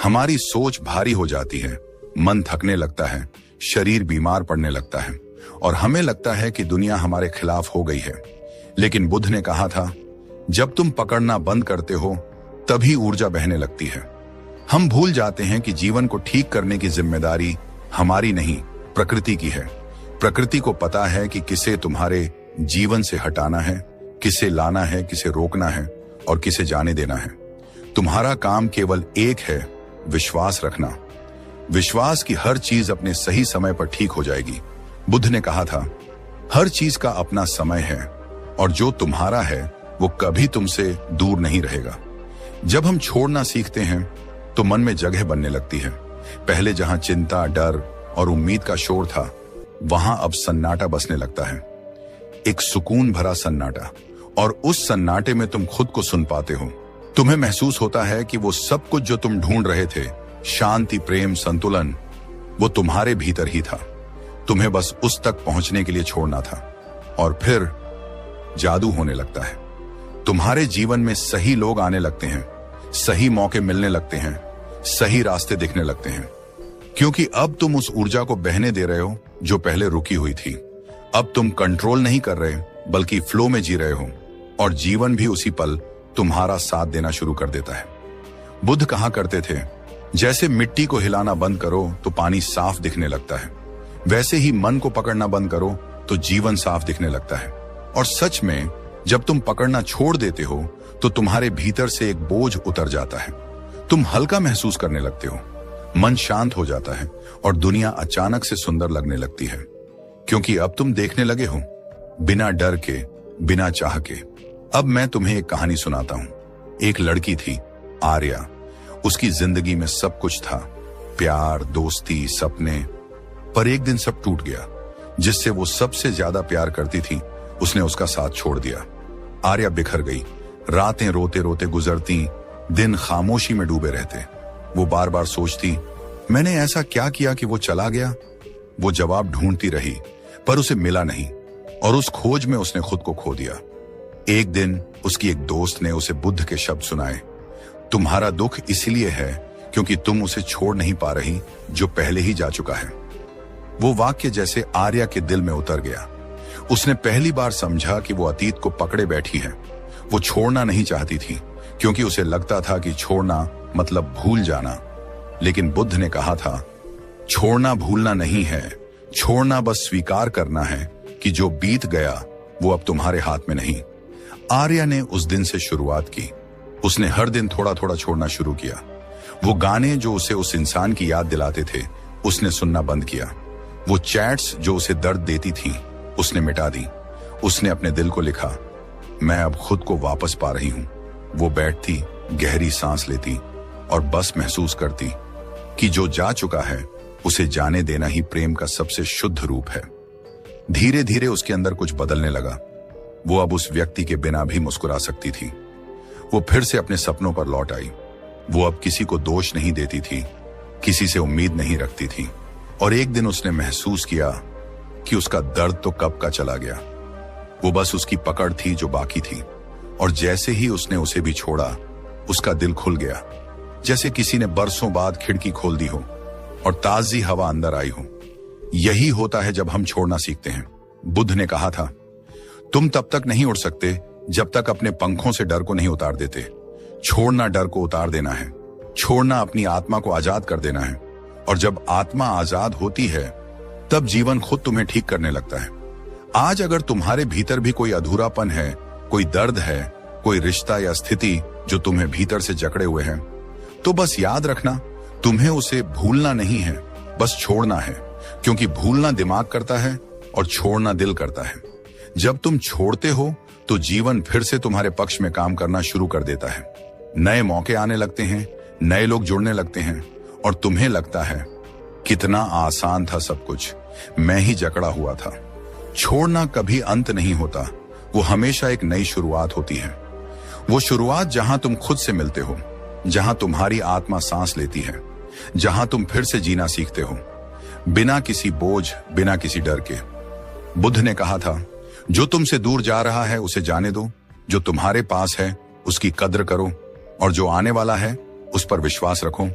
हमारी सोच भारी हो जाती है, मन थकने लगता है, शरीर बीमार पड़ने लगता है और हमें लगता है कि दुनिया हमारे खिलाफ हो गई है। लेकिन बुद्ध ने कहा था, जब तुम पकड़ना बंद करते हो तभी ऊर्जा बहने लगती है। हम भूल जाते हैं कि जीवन को ठीक करने की जिम्मेदारी हमारी नहीं, प्रकृति की है। प्रकृति को पता है कि किसे तुम्हारे जीवन से हटाना है, किसे लाना है, किसे रोकना है और किसे जाने देना है। तुम्हारा काम केवल एक है, विश्वास रखना। विश्वास की हर चीज अपने सही समय पर ठीक हो जाएगी। बुद्ध ने कहा था, हर चीज का अपना समय है और जो तुम्हारा है वो कभी तुमसे दूर नहीं रहेगा। जब हम छोड़ना सीखते हैं तो मन में जगह बनने लगती है। पहले जहां चिंता, डर और उम्मीद का शोर था, वहां अब सन्नाटा बसने लगता है, एक सुकून भरा सन्नाटा। और उस सन्नाटे में तुम खुद को सुन पाते हो। तुम्हें महसूस होता है कि वो सब कुछ जो तुम ढूंढ रहे थे, शांति, प्रेम, संतुलन, वो तुम्हारे भीतर ही था। तुम्हें बस उस तक पहुंचने के लिए छोड़ना था और फिर जादू होने लगता है। तुम्हारे जीवन में सही लोग आने लगते हैं, सही मौके मिलने लगते हैं, सही रास्ते दिखने लगते हैं, क्योंकि अब तुम उस ऊर्जा को बहने दे रहे हो जो पहले रुकी हुई थी। अब तुम कंट्रोल नहीं कर रहे बल्कि फ्लो में जी रहे हो और जीवन भी उसी पल तुम्हारा साथ देना शुरू कर देता है। बुद्ध कहा करते थे, जैसे मिट्टी को हिलाना बंद करो तो पानी साफ दिखने लगता है, वैसे ही मन को पकड़ना बंद करो तो जीवन साफ दिखने लगता है। और सच में जब तुम पकड़ना छोड़ देते हो तो तुम्हारे भीतर से एक बोझ उतर जाता है। तुम हल्का महसूस करने लगते हो, मन शांत हो जाता है और दुनिया अचानक से सुंदर लगने लगती है, क्योंकि अब तुम देखने लगे हो बिना डर के, बिना चाह के। अब मैं तुम्हें एक कहानी सुनाता हूं। एक लड़की थी, आर्या। उसकी जिंदगी में सब कुछ था, प्यार, दोस्ती, सपने, पर एक दिन सब टूट गया। जिससे वो सबसे ज्यादा प्यार करती थी उसने उसका साथ छोड़ दिया। आर्या बिखर गई। रातें रोते रोते गुजरती, दिन खामोशी में डूबे रहते। वो बार बार सोचती, मैंने ऐसा क्या किया कि वो चला गया। वो जवाब ढूंढती रही पर उसे मिला नहीं और उस खोज में उसने खुद को खो दिया। एक दिन उसकी एक दोस्त ने उसे बुद्ध के शब्द सुनाए, तुम्हारा दुख इसलिए है क्योंकि तुम उसे छोड़ नहीं पा रही जो पहले ही जा चुका है। वो वाक्य जैसे आर्या के दिल में उतर गया। उसने पहली बार समझा कि वो अतीत को पकड़े बैठी है। वो छोड़ना नहीं चाहती थी क्योंकि उसे लगता था कि छोड़ना मतलब भूल जाना। लेकिन बुद्ध ने कहा था, छोड़ना भूलना नहीं है, छोड़ना बस स्वीकार करना है कि जो बीत गया वो अब तुम्हारे हाथ में नहीं। आर्या ने उस दिन से शुरुआत की। उसने हर दिन थोड़ा थोड़ा छोड़ना शुरू किया। वो गाने जो उसे उस इंसान की याद दिलाते थे उसने सुनना बंद किया। वो चैट्स जो उसे दर्द देती थी उसने मिटा दी। उसने अपने दिल को लिखा, मैं अब खुद को वापस पा रही हूं। वो बैठती, गहरी सांस लेती और बस महसूस करती कि जो जा चुका है उसे जाने देना ही प्रेम का सबसे शुद्ध रूप है। धीरे धीरे उसके अंदर कुछ बदलने लगा। वो अब उस व्यक्ति के बिना भी मुस्कुरा सकती थी। वो फिर से अपने सपनों पर लौट आई। वो अब किसी को दोष नहीं देती थी, किसी से उम्मीद नहीं रखती थी। और एक दिन उसने महसूस किया कि उसका दर्द तो कब का चला गया। वो बस उसकी पकड़ थी जो बाकी थी। और जैसे ही उसने उसे भी छोड़ा उसका दिल खुल गया, जैसे किसी ने बरसों बाद खिड़की खोल दी हो और ताजी हवा अंदर आई हो। यही होता है जब हम छोड़ना सीखते हैं। बुद्ध ने कहा था, तुम तब तक नहीं उड़ सकते जब तक अपने पंखों से डर को नहीं उतार देते। छोड़ना डर को उतार देना है। छोड़ना अपनी आत्मा को आजाद कर देना है। और जब आत्मा आजाद होती है तब जीवन खुद तुम्हें ठीक करने लगता है। आज अगर तुम्हारे भीतर भी कोई अधूरापन है, कोई दर्द है, कोई रिश्ता या स्थिति जो तुम्हें भीतर से जकड़े हुए हैं, तो बस याद रखना, तुम्हें उसे भूलना नहीं है, बस छोड़ना है। क्योंकि भूलना दिमाग करता है और छोड़ना दिल करता है। जब तुम छोड़ते हो तो जीवन फिर से तुम्हारे पक्ष में काम करना शुरू कर देता है। नए मौके आने लगते हैं, नए लोग जुड़ने लगते हैं और तुम्हें लगता है कितना आसान था सब कुछ, मैं ही जकड़ा हुआ था। छोड़ना कभी अंत नहीं होता, वो हमेशा एक नई शुरुआत होती है। वो शुरुआत जहां तुम खुद से मिलते हो, जहां तुम्हारी आत्मा सांस लेती है, जहां तुम फिर से जीना सीखते हो, बिना किसी बोझ, बिना किसी डर के। बुद्ध ने कहा था, जो तुमसे दूर जा रहा है उसे जाने दो, जो तुम्हारे पास है उसकी कद्र करो और जो आने वाला है उस पर विश्वास रखो।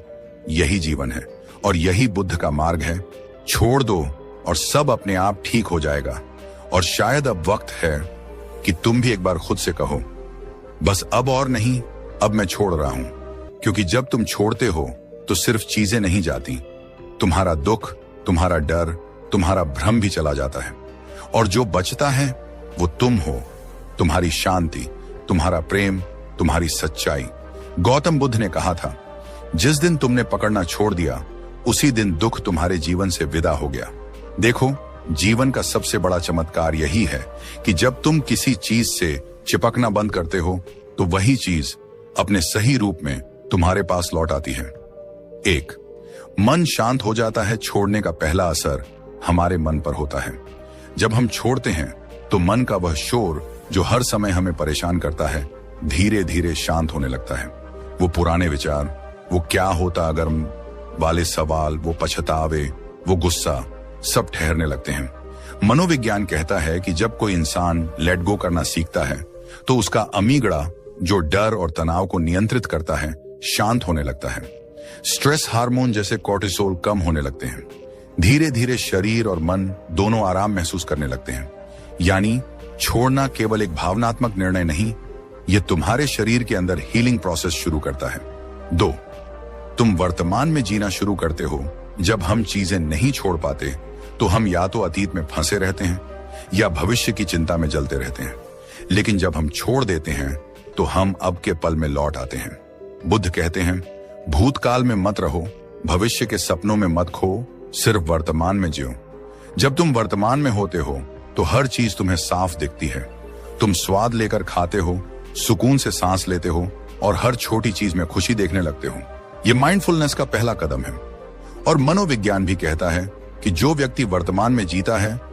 यही जीवन है और यही बुद्ध का मार्ग है। छोड़ दो और सब अपने आप ठीक हो जाएगा। और शायद अब वक्त है कि तुम भी एक बार खुद से कहो, बस अब और नहीं, अब मैं छोड़ रहा हूं। क्योंकि जब तुम छोड़ते हो तो सिर्फ चीजें नहीं जाती, तुम्हारा दुख, तुम्हारा डर, तुम्हारा भ्रम भी चला जाता है। और जो बचता है वो तुम हो, तुम्हारी शांति, तुम्हारा प्रेम, तुम्हारी सच्चाई। गौतम बुद्ध ने कहा था, जिस दिन तुमने पकड़ना छोड़ दिया उसी दिन दुख तुम्हारे जीवन से विदा हो गया। देखो, जीवन का सबसे बड़ा चमत्कार यही है कि जब तुम किसी चीज से चिपकना बंद करते हो तो वही चीज अपने सही रूप में तुम्हारे पास लौट आती है। एक, मन शांत हो जाता है। छोड़ने का पहला असर हमारे मन पर होता है। जब हम छोड़ते हैं तो मन का वह शोर जो हर समय हमें परेशान करता है धीरे धीरे शांत होने लगता है। वो पुराने विचार, वो क्या होता अगर वाले सवाल, वो पछतावे, वो गुस्सा, सब ठहरने लगते हैं। मनोविज्ञान कहता है कि जब कोई इंसान लेट गो करना सीखता है तो उसका अमीगडा जो डर और तनाव को नियंत्रित करता है शांत होने लगता है। स्ट्रेस हार्मोन जैसे कोर्टिसोल कम होने लगते हैं। धीरे धीरे शरीर और मन दोनों आराम महसूस करने लगते हैं। यानी छोड़ना केवल एक भावनात्मक निर्णय नहीं, यह तुम्हारे शरीर के अंदर हीलिंग प्रोसेस शुरू करता है। दो, तुम वर्तमान में जीना शुरू करते हो। जब हम चीजें नहीं छोड़ पाते तो हम या तो अतीत में फंसे रहते हैं या भविष्य की चिंता में जलते रहते हैं। लेकिन जब हम छोड़ देते हैं तो हम अब के पल में लौट आते हैं। बुद्ध कहते हैं, भूतकाल में मत रहो, भविष्य के सपनों में मत खो, सिर्फ वर्तमान में जियो। जब तुम वर्तमान में होते हो तो हर चीज तुम्हें साफ दिखती है। तुम स्वाद लेकर खाते हो, सुकून से सांस लेते हो और हर छोटी चीज में खुशी देखने लगते हो। ये माइंडफुलनेस का पहला कदम है। और मनोविज्ञान भी कहता है कि जो व्यक्ति वर्तमान में जीता है